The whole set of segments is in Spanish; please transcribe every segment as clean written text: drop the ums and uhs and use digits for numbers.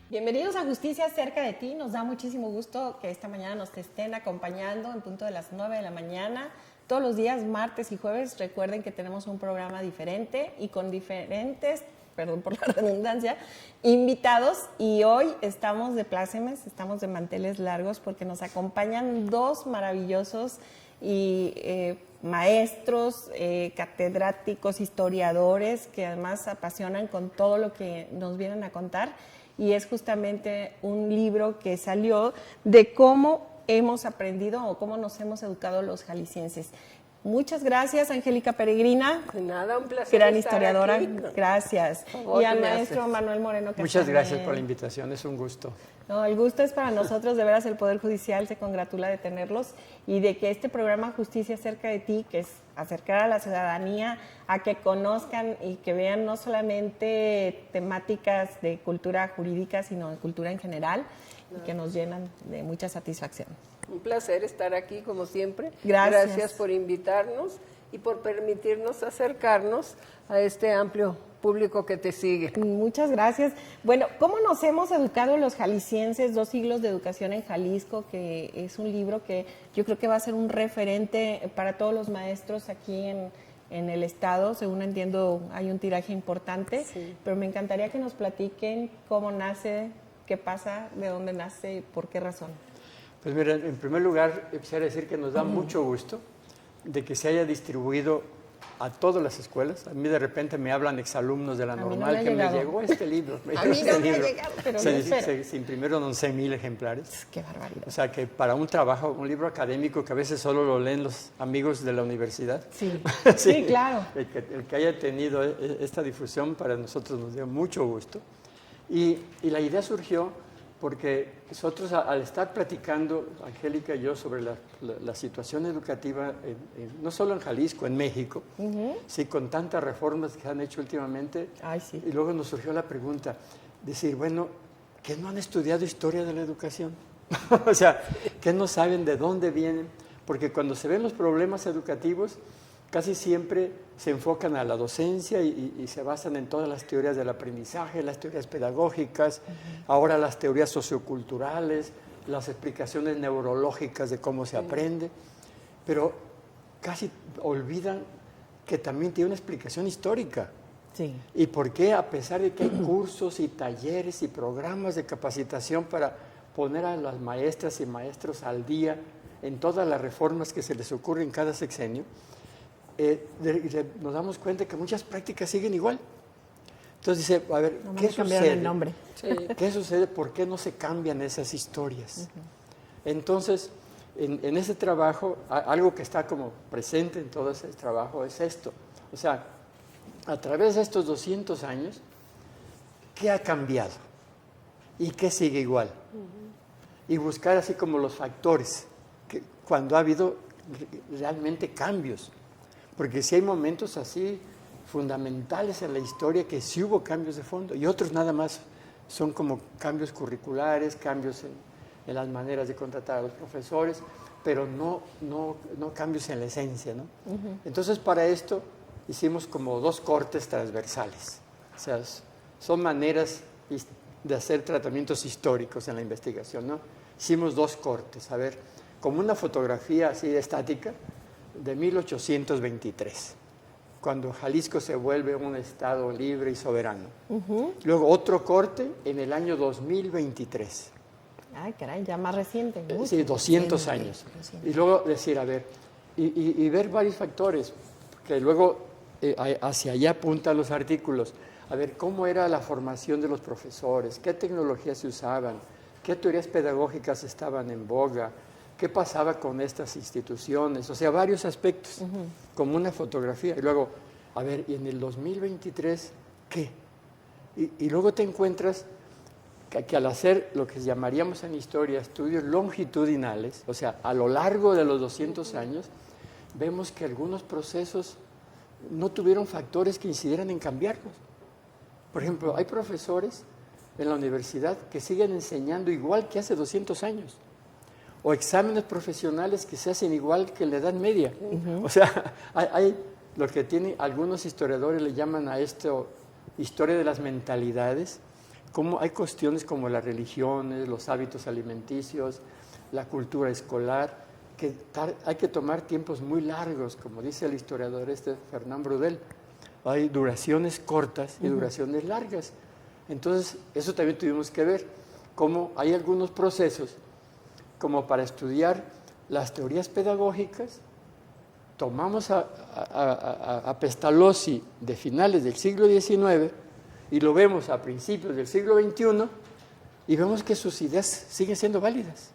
Bienvenidos a Justicia Cerca de Ti. Nos da muchísimo gusto que esta mañana nos estén acompañando en punto de las 9 de la mañana. Todos los días, martes y jueves, recuerden que tenemos un programa diferente y con diferentes, perdón por la redundancia, invitados. Y hoy estamos de plácemes, estamos de manteles largos porque nos acompañan dos maravillosos y maestros, catedráticos, historiadores que además apasionan con todo lo que nos vienen a contar. Y es justamente un libro que salió de cómo hemos aprendido o cómo nos hemos educado los jaliscienses. Muchas gracias, Angélica Peregrina. De nada, un placer. Gran historiadora, aquí. Gracias. Y al maestro Manuel Moreno. Muchas gracias por la invitación, es un gusto. No, el gusto es para nosotros, de veras el Poder Judicial se congratula de tenerlos y de que este programa Justicia Cerca de Ti, que es acercar a la ciudadanía a que conozcan y que vean no solamente temáticas de cultura jurídica, sino de cultura en general, y que nos llenan de mucha satisfacción. Un placer estar aquí, como siempre. Gracias. Gracias por invitarnos y por permitirnos acercarnos a este amplio público que te sigue. Muchas gracias. Bueno, ¿cómo nos hemos educado los jaliscienses? 2 siglos de educación en Jalisco, que es un libro que yo creo que va a ser un referente para todos los maestros aquí en el estado. Según entiendo, hay un tiraje importante, sí. Pero me encantaría que nos platiquen cómo nace, qué pasa, de dónde nace y por qué razón. Pues mira, en primer lugar, quisiera decir que nos da mucho gusto de que se haya distribuido a todas las escuelas. A mí de repente me hablan exalumnos de la normal que me llegó este libro. A mí no me ha llegado, pero se imprimieron 11,000 ejemplares. Qué barbaridad. O sea que para un trabajo, un libro académico que a veces solo lo leen los amigos de la universidad. Sí, sí, sí, claro. El que haya tenido esta difusión para nosotros nos dio mucho gusto. Y la idea surgió porque nosotros al estar platicando, Angélica y yo, sobre la situación educativa, no solo en Jalisco, en México, sí, con tantas reformas que se han hecho últimamente, sí. Y luego nos surgió la pregunta, decir, bueno, ¿qué no han estudiado historia de la educación? O sea, ¿qué no saben de dónde vienen? Porque cuando se ven los problemas educativos, casi siempre se enfocan a la docencia y se basan en todas las teorías del aprendizaje, las teorías pedagógicas, ahora las teorías socioculturales, las explicaciones neurológicas de cómo se aprende, pero casi olvidan que también tiene una explicación histórica. Sí. Y por qué, a pesar de que hay cursos y talleres y programas de capacitación para poner a las maestras y maestros al día en todas las reformas que se les ocurren en cada sexenio, nos damos cuenta que muchas prácticas siguen igual. Entonces dice, a ver, ¿qué sucede? El nombre. Sí. ¿Qué sucede? ¿Por qué no se cambian esas historias? Entonces, en ese trabajo, algo que está como presente en todo ese trabajo es esto. O sea, a través de estos 200 años, ¿qué ha cambiado? ¿Y qué sigue igual? Y buscar así como los factores, que cuando ha habido realmente cambios. Porque sí hay momentos así fundamentales en la historia que sí hubo cambios de fondo y otros nada más son como cambios curriculares, cambios en las maneras de contratar a los profesores, pero no cambios en la esencia, ¿no? Entonces para esto hicimos como 2 cortes transversales. O sea, son maneras de hacer tratamientos históricos en la investigación, ¿no? Hicimos 2 cortes, a ver, como una fotografía así estática, de 1823, cuando Jalisco se vuelve un estado libre y soberano. Luego otro corte en el año 2023. Ay, caray, ya más reciente. Sí, 200 años. Reciente. Y luego decir, a ver, y ver varios factores, que luego hacia allá apuntan los artículos. A ver, ¿cómo era la formación de los profesores? ¿Qué tecnologías se usaban? ¿Qué teorías pedagógicas estaban en boga? ¿Qué pasaba con estas instituciones? O sea, varios aspectos, como una fotografía. Y luego, a ver, ¿y en el 2023 qué? Y luego te encuentras que al hacer lo que llamaríamos en historia estudios longitudinales, o sea, a lo largo de los 200 años, vemos que algunos procesos no tuvieron factores que incidieran en cambiarlos. Por ejemplo, hay profesores en la universidad que siguen enseñando igual que hace 200 años. O exámenes profesionales que se hacen igual que en la Edad Media. O sea, hay lo que tienen algunos historiadores le llaman a esto historia de las mentalidades, cómo hay cuestiones como las religiones, los hábitos alimenticios, la cultura escolar, que hay que tomar tiempos muy largos, como dice el historiador Fernán Braudel. Hay duraciones cortas y duraciones largas. Entonces, eso también tuvimos que ver, cómo hay algunos procesos, como para estudiar las teorías pedagógicas. Tomamos a Pestalozzi de finales del siglo XIX y lo vemos a principios del siglo XXI y vemos que sus ideas siguen siendo válidas.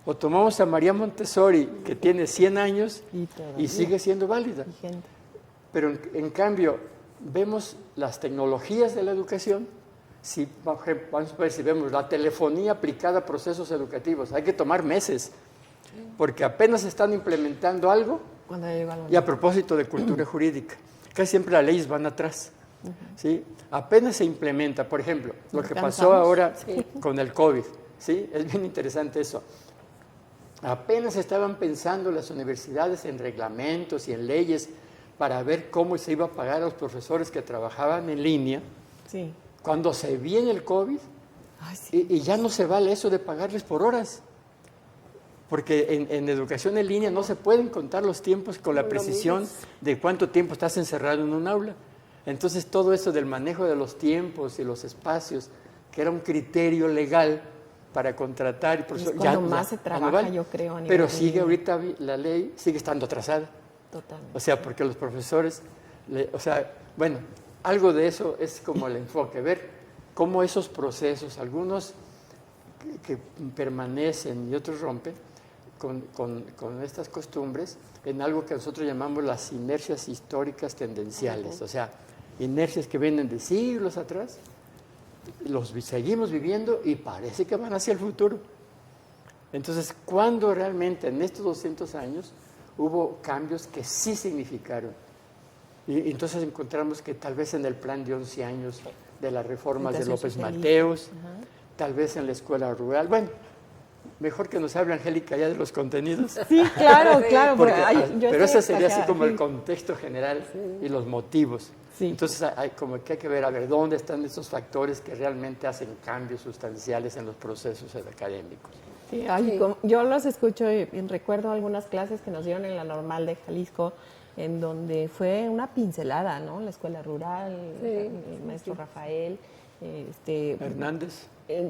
O tomamos a María Montessori, que tiene 100 años y sigue siendo válida. Pero en cambio, vemos las tecnologías de la educación. Si, vamos a ver si vemos la telefonía aplicada a procesos educativos. Hay que tomar meses, porque apenas están implementando algo. Y a propósito de cultura jurídica, casi siempre las leyes van atrás. ¿Sí? Apenas se implementa, por ejemplo, lo que pasó ahora con el COVID. ¿Sí? Es bien interesante eso. Apenas estaban pensando las universidades en reglamentos y en leyes para ver cómo se iba a pagar a los profesores que trabajaban en línea. Sí. Cuando se viene el COVID, y ya no se vale eso de pagarles por horas. Porque en educación en línea no se pueden contar los tiempos con la precisión de cuánto tiempo estás encerrado en un aula. Entonces todo eso del manejo de los tiempos y los espacios, que era un criterio legal para contratar... Es cuando más se trabaja, yo creo. Pero sigue ahorita la ley, sigue estando atrasada. Totalmente. O sea, porque los profesores... bueno, algo de eso es como el enfoque, ver cómo esos procesos, algunos que permanecen y otros rompen, con estas costumbres en algo que nosotros llamamos las inercias históricas tendenciales, o sea, inercias que vienen de siglos atrás, los seguimos viviendo y parece que van hacia el futuro. Entonces, ¿cuándo realmente en estos 200 años hubo cambios que sí significaron? Y entonces encontramos que tal vez en el plan de 11 años de las reformas de López Mateos, tal vez en la escuela rural, bueno, mejor que nos hable Angélica ya de los contenidos. Sí, claro, claro. Pero ese sería así como el contexto general y los motivos. Sí. Entonces hay como que hay que ver, a ver, dónde están esos factores que realmente hacen cambios sustanciales en los procesos académicos. Sí, yo los escucho y recuerdo algunas clases que nos dieron en la Normal de Jalisco, en donde fue una pincelada, ¿no? La escuela rural, el maestro Rafael. Hernández.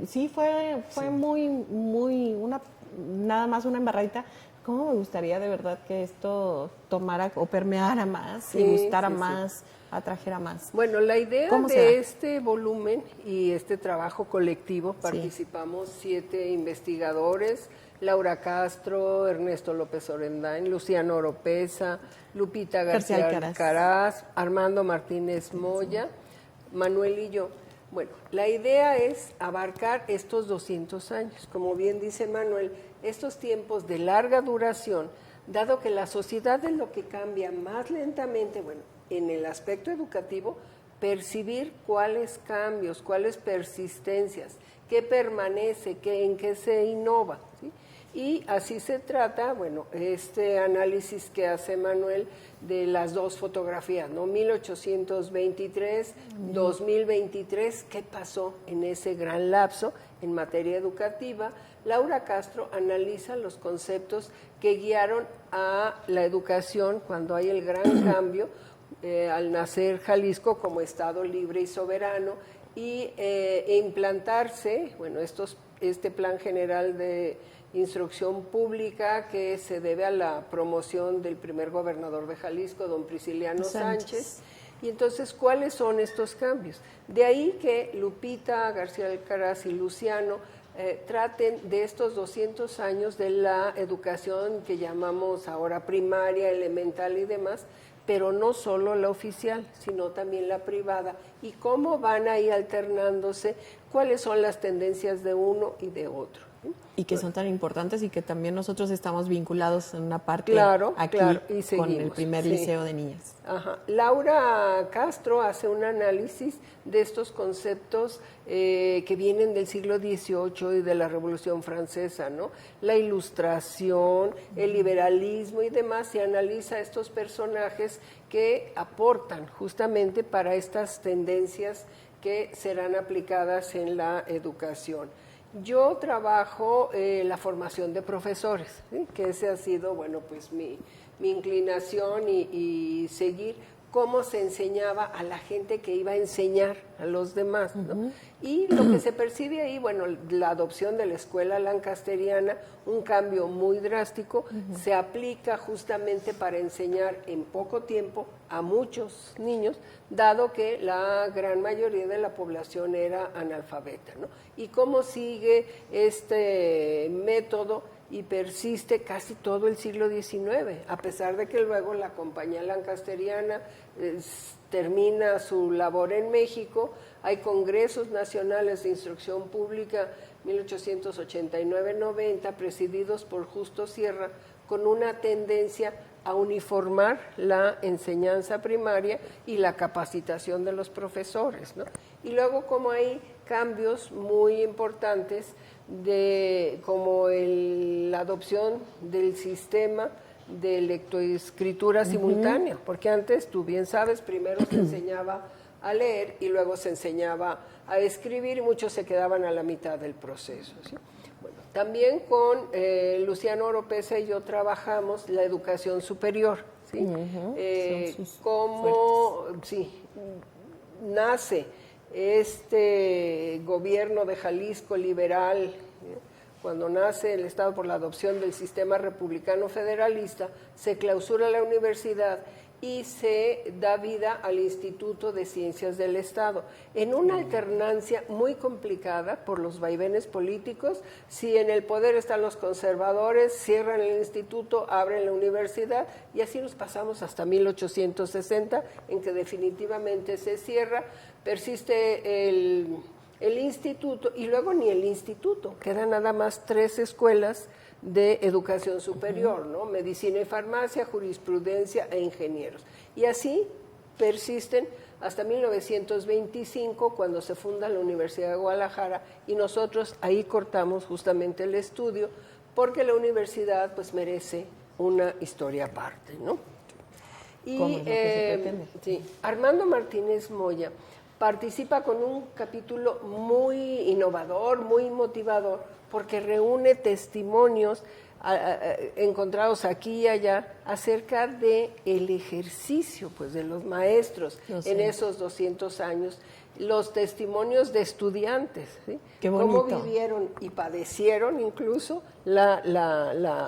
Sí, fue muy, nada más una embarradita. ¿Cómo me gustaría de verdad que esto tomara o permeara más y gustara más, atrajera más? Bueno, la idea de este volumen y este trabajo colectivo, participamos 7 investigadores, Laura Castro, Ernesto López Orendain, Luciano Oropesa, Lupita García Alcaraz, Armando Martínez Moya, Manuel y yo. Bueno, la idea es abarcar estos 200 años, como bien dice Manuel, estos tiempos de larga duración, dado que la sociedad es lo que cambia más lentamente, bueno, en el aspecto educativo, percibir cuáles cambios, cuáles persistencias, qué permanece, en qué se innova, ¿sí? Y así se trata, bueno, este análisis que hace Manuel de las 2 fotografías, ¿no? 1823, 2023, ¿qué pasó en ese gran lapso en materia educativa? Laura Castro analiza los conceptos que guiaron a la educación cuando hay el gran cambio al nacer Jalisco como Estado libre y soberano y implantarse, bueno, este plan general de instrucción pública que se debe a la promoción del primer gobernador de Jalisco, don Prisciliano Sánchez. Y entonces, ¿cuáles son estos cambios? De ahí que Lupita García Alcaraz y Luciano traten de estos 200 años de la educación que llamamos ahora primaria, elemental y demás, pero no solo la oficial, sino también la privada, y cómo van ahí alternándose, cuáles son las tendencias de uno y de otro. Y que son tan importantes y que también nosotros estamos vinculados en una parte aquí y con el primer liceo de niñas. Ajá. Laura Castro hace un análisis de estos conceptos que vienen del siglo XVIII y de la Revolución Francesa, ¿no? La ilustración, el liberalismo y demás, y analiza estos personajes que aportan justamente para estas tendencias que serán aplicadas en la educación. Yo trabajo la formación de profesores, ¿sí? Que ese ha sido, bueno, pues mi inclinación y seguir cómo se enseñaba a la gente que iba a enseñar a los demás, ¿no? Y lo que se percibe ahí, bueno, la adopción de la escuela lancasteriana, un cambio muy drástico, se aplica justamente para enseñar en poco tiempo a muchos niños, dado que la gran mayoría de la población era analfabeta, ¿no? Y cómo sigue este método y persiste casi todo el siglo XIX, a pesar de que luego la compañía lancasteriana termina su labor en México. Hay congresos nacionales de instrucción pública 1889-90 presididos por Justo Sierra, con una tendencia a uniformar la enseñanza primaria y la capacitación de los profesores, ¿no? Y luego como hay cambios muy importantes como la adopción del sistema de lectoescritura simultánea, porque antes, tú bien sabes, primero se enseñaba a leer y luego se enseñaba a escribir y muchos se quedaban a la mitad del proceso, ¿sí? Bueno, también con Luciano Oropesa y yo trabajamos la educación superior, ¿sí? Cómo nace este gobierno de Jalisco liberal, cuando nace el Estado por la adopción del sistema republicano federalista, se clausura la universidad y se da vida al Instituto de Ciencias del Estado, en una alternancia muy complicada por los vaivenes políticos. Si en el poder están los conservadores, cierran el instituto, abren la universidad, y así nos pasamos hasta 1860, en que definitivamente se cierra, persiste el instituto, y luego ni el instituto, quedan nada más 3 escuelas de educación superior, ¿no? Medicina y farmacia, jurisprudencia e ingenieros. Y así persisten hasta 1925, cuando se funda la Universidad de Guadalajara, y nosotros ahí cortamos justamente el estudio, porque la universidad pues merece una historia aparte, ¿no? Y Armando Martínez Moya participa con un capítulo muy innovador, muy motivador, porque reúne testimonios encontrados aquí y allá acerca de el ejercicio, pues, de los maestros en esos 200 años, los testimonios de estudiantes, ¿sí? Qué bonito. Cómo vivieron y padecieron incluso la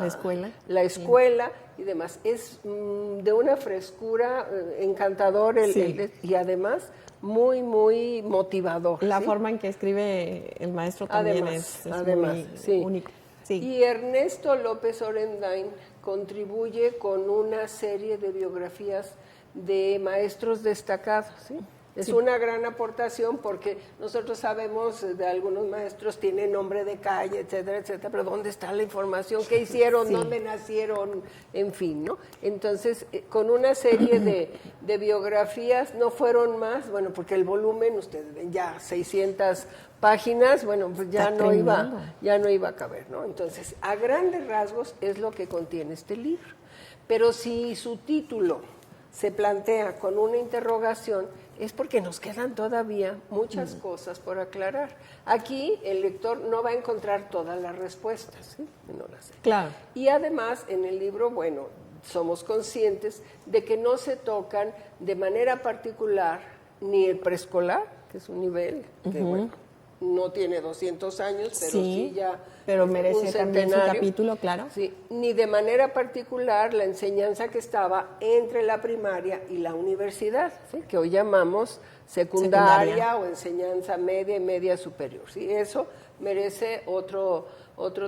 escuela y demás. Es de una frescura encantador y además muy, muy motivador. La ¿sí? forma en que escribe el maestro también es muy único. Sí. Y Ernesto López Orendain contribuye con una serie de biografías de maestros destacados, ¿sí? Es una gran aportación, porque nosotros sabemos de algunos maestros, tienen nombre de calle, etcétera, etcétera, pero ¿dónde está la información? ¿Qué hicieron? ¿Dónde nacieron? En fin, ¿no? Entonces, con una serie de biografías, no fueron más, bueno, porque el volumen, ustedes ven, ya 600 páginas, bueno, pues ya no iba a caber, ¿no? Entonces, a grandes rasgos es lo que contiene este libro. Pero si su título se plantea con una interrogación, es porque nos quedan todavía muchas cosas por aclarar. Aquí el lector no va a encontrar todas las respuestas, ¿sí? No las sé. Claro. Y además, en el libro, bueno, somos conscientes de que no se tocan de manera particular ni el preescolar, que es un nivel que, bueno, no tiene 200 años, pero sí ya pero merece también su capítulo, claro. Sí, ni de manera particular la enseñanza que estaba entre la primaria y la universidad, ¿sí? Que hoy llamamos secundaria o enseñanza media y media superior, ¿sí? Eso merece otro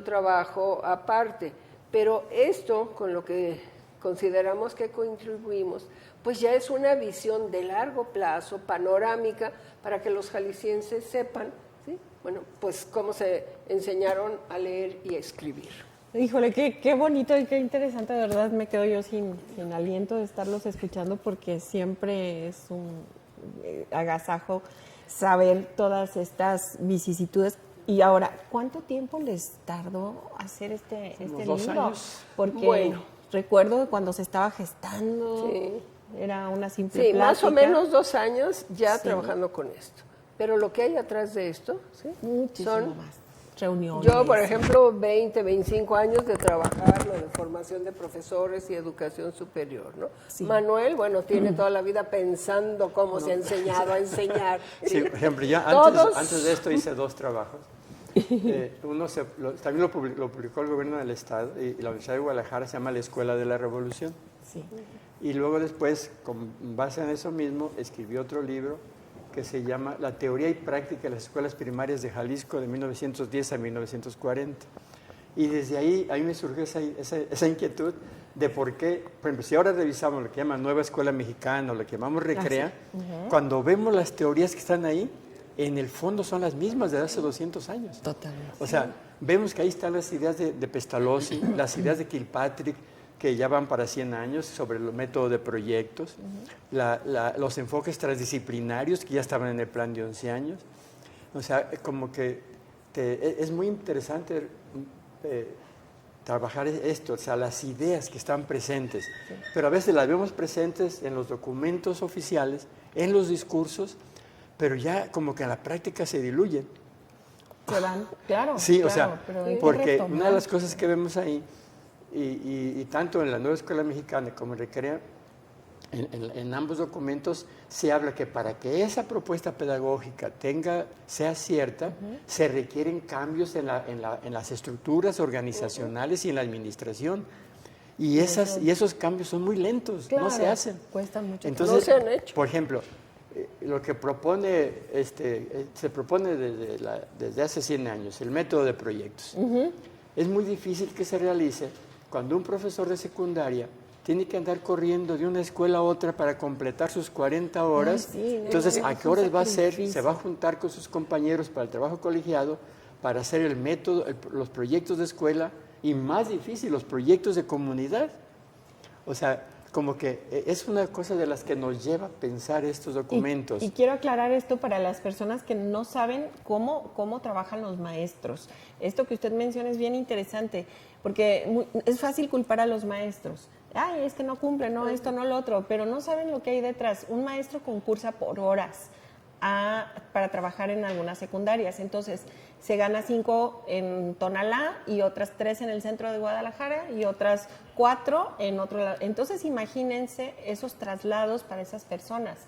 trabajo aparte. Pero esto, con lo que consideramos que contribuimos, pues ya es una visión de largo plazo, panorámica, para que los jaliscienses sepan, ¿sí? Bueno, pues cómo se enseñaron a leer y a escribir. Híjole, qué bonito y qué interesante, de verdad me quedo yo sin aliento de estarlos escuchando, porque siempre es un agasajo saber todas estas vicisitudes. Y ahora, ¿cuánto tiempo les tardó hacer este libro? 2 años. Porque recuerdo cuando se estaba gestando, era una simple plática. Más o menos 2 años ya trabajando con esto. pero lo que hay atrás de esto, ¿sí? Muchísimo más. Reuniones. Yo, por ejemplo, 20, 25 años de trabajar lo de formación de profesores y educación superior, ¿no? Sí. Manuel, bueno, tiene toda la vida pensando cómo se ha enseñado a enseñar. Sí, por ejemplo, yo antes de esto hice 2 trabajos. Uno también lo publicó el gobierno del Estado y la Universidad de Guadalajara, se llama La Escuela de la Revolución. Sí. Y luego después, con base en eso mismo, escribí otro libro que se llama La teoría y práctica de las escuelas primarias de Jalisco de 1910 a 1940. Y desde ahí me surgió esa inquietud de por qué, por ejemplo, si ahora revisamos lo que llaman Nueva Escuela Mexicana o lo que llamamos Recrea, cuando vemos las teorías que están ahí, en el fondo son las mismas de hace 200 años. Totalmente. O sea, vemos que ahí están las ideas de Pestalozzi, las ideas de Kilpatrick, que ya van para 100 años, sobre el método de proyectos, los enfoques transdisciplinarios que ya estaban en el plan de 11 años. O sea, como que es muy interesante trabajar esto, o sea, las ideas que están presentes, pero a veces las vemos presentes en los documentos oficiales, en los discursos, pero ya como que en la práctica se diluyen. Se van, claro. Sí, claro, o sea, pero porque una de las cosas que vemos ahí, y tanto en la Nueva Escuela Mexicana como en Recrea, en ambos documentos se habla que para que esa propuesta pedagógica sea cierta, se requieren cambios en las estructuras organizacionales y en la administración. Y esos cambios son muy lentos, claro, no se hacen. Cuestan mucho. Entonces, no se han hecho. Por ejemplo, lo que se propone desde hace 100 años, el método de proyectos. Es muy difícil que se realice cuando un profesor de secundaria tiene que andar corriendo de una escuela a otra para completar sus 40 horas. Ay, sí, entonces, ¿a qué horas va a ser? Se va a juntar con sus compañeros para el trabajo colegiado, para hacer el método, los proyectos de escuela, y más difícil, los proyectos de comunidad. O sea, como que es una cosa de las que nos lleva a pensar estos documentos. Y quiero aclarar esto para las personas que no saben cómo trabajan los maestros. Esto que usted menciona es bien interesante, porque es fácil culpar a los maestros. Ay, es que no cumple, no esto, no lo otro, pero no saben lo que hay detrás. Un maestro concursa por horas para trabajar en algunas secundarias. Entonces, se gana 5 en Tonalá y otras 3 en el centro de Guadalajara y otras 4 en otro lado. Entonces, imagínense esos traslados para esas personas,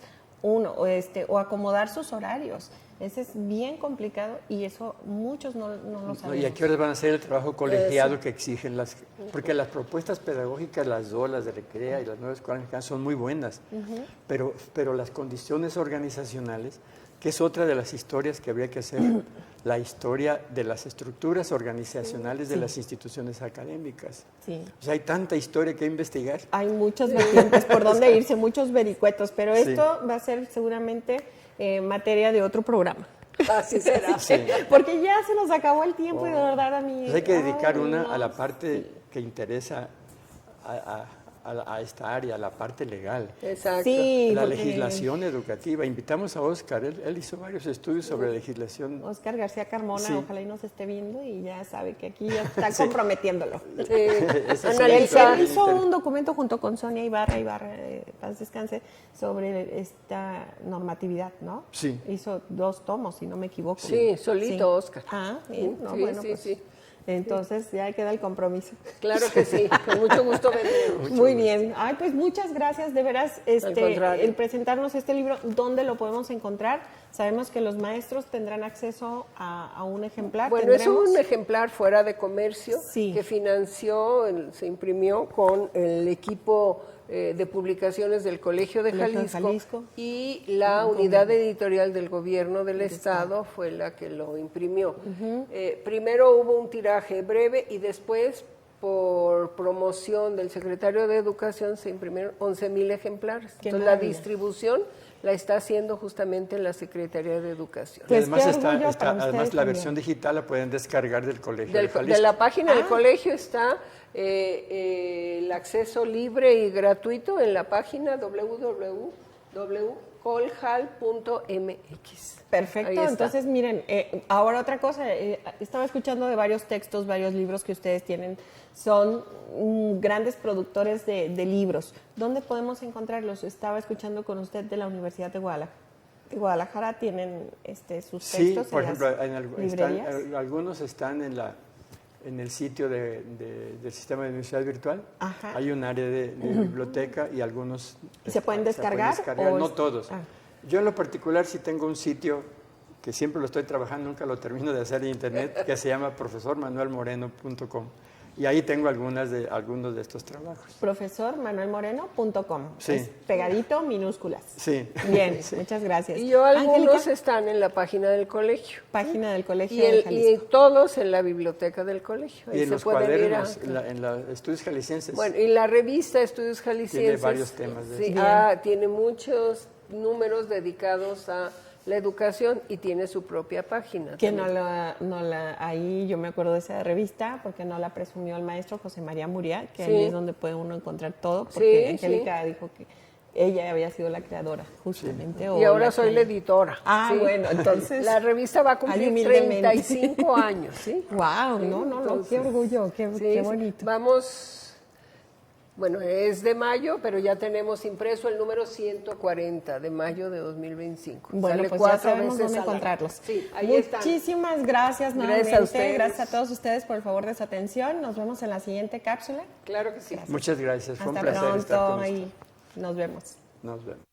o acomodar sus horarios. Ese es bien complicado y eso muchos no lo sabemos. ¿Y a qué horas van a hacer el trabajo colegiado que exigen porque las propuestas pedagógicas, las de Recrea y las Nuevas Escuelas Mexicanas son muy buenas, pero las condiciones organizacionales, que es otra de las historias que habría que hacer, la historia de las estructuras organizacionales de las instituciones académicas. Sí. O sea, hay tanta historia que investigar. Hay muchos vertientes por donde irse, muchos vericuetos, pero esto va a ser seguramente materia de otro programa. Así será. Sí. Porque ya se nos acabó el tiempo y de verdad a mí... Pues hay que dedicar a la parte que interesa a esta área, a la parte legal. Exacto. Sí, la legislación educativa. Invitamos a Óscar, él hizo varios estudios sobre legislación. Óscar García Carmona, sí. Ojalá y nos esté viendo y ya sabe que aquí ya está comprometiéndolo. Sí. Él hizo un documento junto con Sonia Ibarra, paz descanse, sobre esta normatividad, ¿no? Sí. Hizo 2 tomos, si no me equivoco. Sí, solito, Óscar. Ah, bien. No, sí, bueno, sí, pues, sí. Entonces ya queda el compromiso. Claro que sí, con mucho gusto vendremos. Muy bien. Ay, pues muchas gracias, de veras, el presentarnos este libro. ¿Dónde lo podemos encontrar? Sabemos que los maestros tendrán acceso a un ejemplar. Bueno, es un ejemplar fuera de comercio que financió, se imprimió con el equipo de publicaciones del Colegio de Jalisco y la unidad editorial del gobierno del Estado fue la que lo imprimió. Primero hubo un tiraje breve y después, por promoción del secretario de Educación, se imprimieron 11,000 ejemplares. Entonces, la distribución la está haciendo justamente la Secretaría de Educación. Pues además la versión digital la pueden descargar del Colegio de Jalisco. De la página del colegio está el acceso libre y gratuito en la página www.coljal.mx. Perfecto, entonces miren, ahora otra cosa, estaba escuchando de varios textos, varios libros que ustedes tienen, son grandes productores de libros. ¿Dónde podemos encontrarlos? Estaba escuchando con usted de la Universidad de Guadalajara. Guadalajara tienen sus Sí, textos por en ejemplo, las librerías. algunos están en el sitio del sistema de universidad virtual. Ajá. Hay un área de biblioteca y algunos ¿Y se pueden descargar? No todos. Yo en lo particular sí tengo un sitio que siempre lo estoy trabajando, nunca lo termino de hacer en internet, que se llama profesormanuelmoreno.com. Y ahí tengo algunos de estos trabajos. Profesormanuelmoreno.com. Sí. Es pegadito, minúsculas. Sí. Bien, Sí. muchas gracias. Y yo algunos Angélica, están en la página del colegio. página del colegio Y, de Jalisco. y todos en la biblioteca del colegio. Y Ahí en se los pueden ir a- cuadernos, en los estudios jaliscienses. Bueno, y la revista Estudios Jaliscienses Tiene varios temas de sí, eso. tiene muchos números dedicados a la educación y tiene su propia página. Que también. ahí yo me acuerdo de esa revista porque no la presumió el maestro José María Muriel, que Sí. ahí es donde puede uno encontrar todo, porque Sí, Angélica dijo que ella había sido la creadora, justamente. o Y ahora la soy que- la editora. Ah, bueno, entonces... La revista va a ahí cumplir humildemente. 35 años, ¿sí? Wow, Sí, no, entonces, qué orgullo, sí, qué bonito. Vamos, bueno, es de mayo, pero ya tenemos impreso el número 140 de mayo de 2025. Bueno, Sale pues ya 4 sabemos veces dónde al año. encontrarlos. Sí, ahí están. Muchísimas gracias Gracias nuevamente. a ustedes. Gracias a todos ustedes por el favor de su atención. Nos vemos en la siguiente cápsula. Claro que sí. Muchas gracias. Fue un Hasta placer estar pronto con y nos vemos. Nos vemos.